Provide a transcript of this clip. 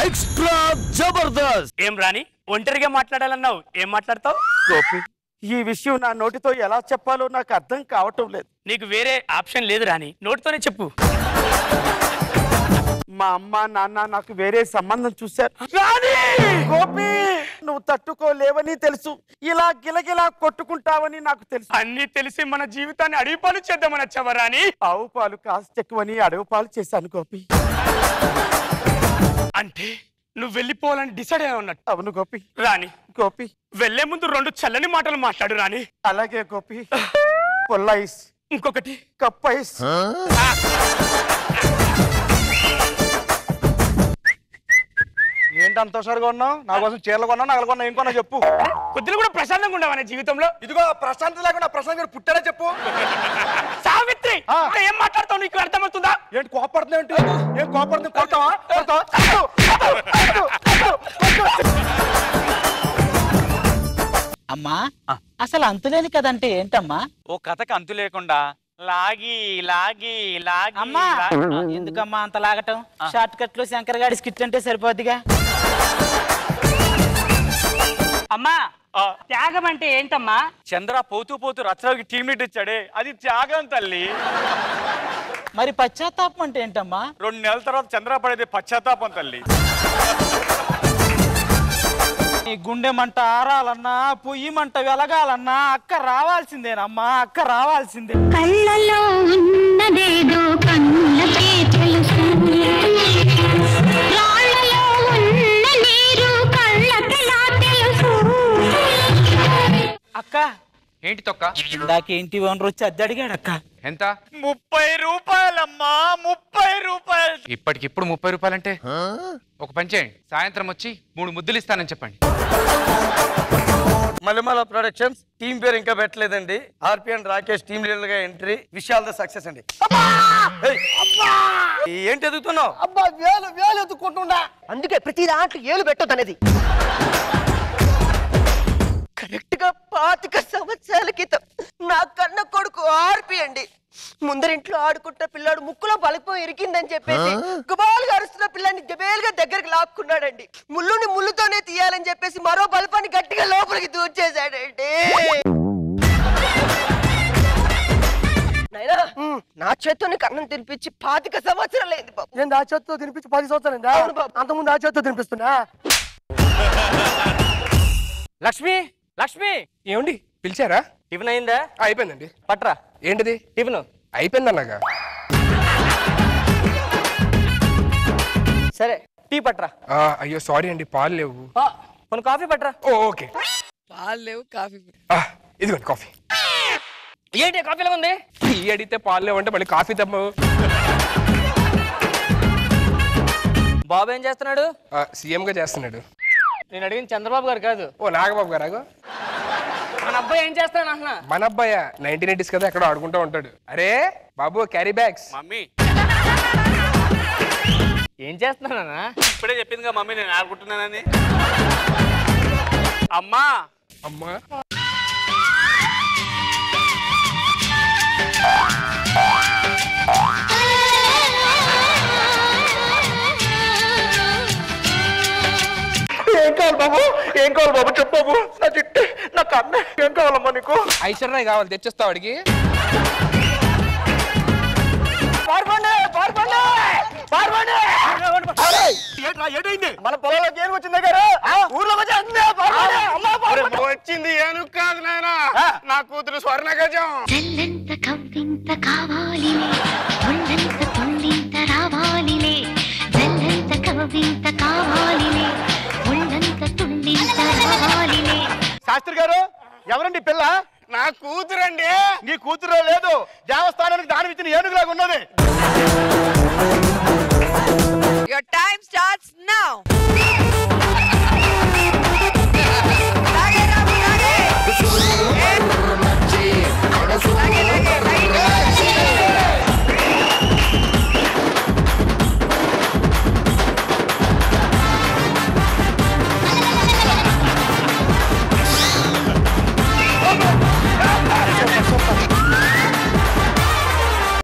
Extra Jabardasth. ఏం రాని ఒంటరిగా మాట్లాడాలన్నావు, ఏం మాట్లాడతావు? గోపి, ఈ విషయం నా నోటితో ఎలా చెప్పాలో నాకు అర్థం కావటం లేదు. నీకు వేరే ఆప్షన్ లేదు రాని, నోటితోనే చెప్పు. మా అమ్మ నాన్న నాకు వేరే సంబంధం చూశారు. రాణి! గోపి, నువ్వు తట్టుకోలేవని తెలుసు, ఇలా గిలగిలా కొట్టుకుంటావని నాకు తెలుసు. అన్ని తెలిసి మన జీవితాన్ని అడవి పాలు చేద్దామని వచ్చావా రాని? ఆవు పాలు కాస్త ఎక్కువని అడవి పాలు చేశాను గోపి. అంటే నువ్వు వెళ్ళిపోవాలని డిసైడ్ అయ్యా ఉన్నట్టు. అవును గోపి. రాని గోపి, వెళ్లే ముందు 2 చల్లని మాటలు మాట్లాడు రాని. అలాగే గోపి. పుల్ల ఐస్, ఇంకొకటి కప్ ఐస్. ఏంటి అంత హుషారుగా ఉన్నావు? నా కోసం చీరలు కొన్నా, నగలు కొన్నా, ఏం కొన్నా చెప్పు. కొద్దిగా కూడా ప్రశాంతంగా ఉండవా జీవితంలో? ఇదిగో ప్రశాంతత లేకుండా ప్రశాంత్ గారు పుట్టాడే చెప్పు. సావిత్రి, ఏం మాట్లాడతావు? నీకు అర్థమవుతుందా? ఏంటి కోపడుతున్నావు? ఏంటి ఏం కోపడుతుంది? కొడతావా? అమ్మా, అసలు అంతులేని కదంటే ఏంటమ్మా? ఓ కథకు అంతు లేకుండా లాగి లాగి లాగి అమ్మా, ఎందుకమ్మా అంత లాగటం? షార్ట్ కట్ లో శంకర్ గారి స్కిట్ అంటే సరిపోద్దిగా. అమ్మా త్యాగం అంటే ఏంటమ్మా? చంద్ర పోతూ పోతూ రచ్చరావుకి టీమ్ లీడ్ ఇచ్చాడే, అది త్యాగం తల్లి. మరి పశ్చాత్తాపం అంటే ఏంటమ్మా? 2 నెలల తర్వాత చంద్ర పడేది పశ్చాత్తాపం తల్లి. ఈ గుండె మంట ఆరాలన్నా, పొయ్యి మంట వెలగాలన్నా అక్క రావాల్సిందేనమ్మా, అక్క రావాల్సిందే. కళ్ళలో ఉన్నదేదో కళ్ళకే తెలుసు, రాళ్ళలో ఉన్న నీరు కళ్ళకెలా తెలుసు. అక్క ఏంటి తొక్క? ఇందాకేంటి ఓనర్ వచ్చి అద్దె అడిగాడు అక్క. ఎంత? 30 రూపాయలమ్మా, 30 రూపాయలు. ఇప్పటికిప్పుడు 30 రూపాయలంటే ఒక పని చేయండి, సాయంత్రం వచ్చి 3 ముద్దులు ఇస్తానని చెప్పండి. మల్లెమాల ప్రొడక్షన్స్ టీం పేరు ఇంకా పెట్టలేదండి. ఆర్పి అండ్ రాకేష్ టీం లీడర్ గా ఎంట్రీ. విషయాల ద సక్సెస్ అండి. ఏంటి ఎదుగుతున్నావు? అబ్బా, వేలు వేలు ఎత్తుకుంటుండా. అందుకే ప్రతి దాంట్లో ఏలు పెట్టొద్దు అనేది. కరెక్ట్ గా 25 సంవత్సరాల క్రితం నా కన్న కొడుకు ఆర్పి అండి. ముందరింట్లో ఆడుకుంటున్న పిల్లాడు ముక్కులో బలిపోయి ఇరికిందని చెప్పేసి గుబాలుగా అరుస్తున్న పిల్లాన్ని జబేలుగా దగ్గరికి లాక్కున్నాడండి. ముళ్ళుని ముళ్ళుతోనే తీయాలని చెప్పేసి మరో బలిపాన్ని గట్టిగా లోపలికి దూర్చేశాడండి. నాయనా, నా చేత్తోని కన్నం తినిపించి 25 సంవత్సరాలు అయింది బాబు. నేను ఆ చేతితో తినిపించి 10 సంవత్సరాలు అంతకుముందు ఆ చేతితో తినిపిస్తున్నా. లక్ష్మి, లక్ష్మి, ఏమండి పిలిచారా? టిఫిన్ అయిందా? అయిపోయిందండి. పట్రా. ఏంటిది? టిఫిన్ అయిపోయింది అన్నాగా. సరే, టీ పట్రా. అయ్యో సారీ అండి, పాలు లేవు. కొన్ని కాఫీ పట్రా. ఓకే. పాలు లేవు, కాఫీ. ఇదిగోండి కాఫీ. ఏంటి కాఫీలో ఉంది? టీ అడిగితే పాలు లేవు అంటే మళ్ళీ కాఫీ తప్ప. బాబు ఏం చేస్తున్నాడు? సీఎం గా చేస్తున్నాడు. నేను అడిగింది చంద్రబాబు గారు కాదు. ఓ నాగబాబు గారు. మన అబ్బాయి ఏం చేస్తాడు అన్న? మన అబ్బాయ 1980s కదా, ఎక్కడో ఆడుకుంటూ ఉంటాడు. అరే బాబు, క్యారీ బ్యాగ్స్. మమ్మీ ఏం చేస్తున్నానా? ఇప్పుడే చెప్పిందిగా మమ్మీ నేను ఆడుకుంటున్నానని. అమ్మా అమ్మా, ఏం కావాలి బాబు? ఏం కావాలి బాబు? చెప్పు బాబు. నా చిట్టే, నా కన్న, ఏం కావాలమ్మా నీకు? ఐశ్వర్య కావాలి, తెచ్చిస్తావు అడిగి. మన పొలంలోకి ఏం వచ్చింది దగ్గర? ఊర్లోకి వచ్చింది ఏను కాదు నాయనా, నా కూతురు స్వర్ణ గజం. జల్లంత కవ్వింత కావాలిలే, ఒళ్ళంత తుళ్ళింత రావాలిలే. జల్లంత కవ్వింత కావాలిలే, ఒళ్ళంత తుళ్ళింత రావాలిలే. శాస్త్రి గారు, ఎవరండి పిల్ల? నా కూతురండి. నీ కూతురు లేదు, దేవస్థానానికి దానం ఇచ్చిన ఏనుగులాగా ఉన్నది.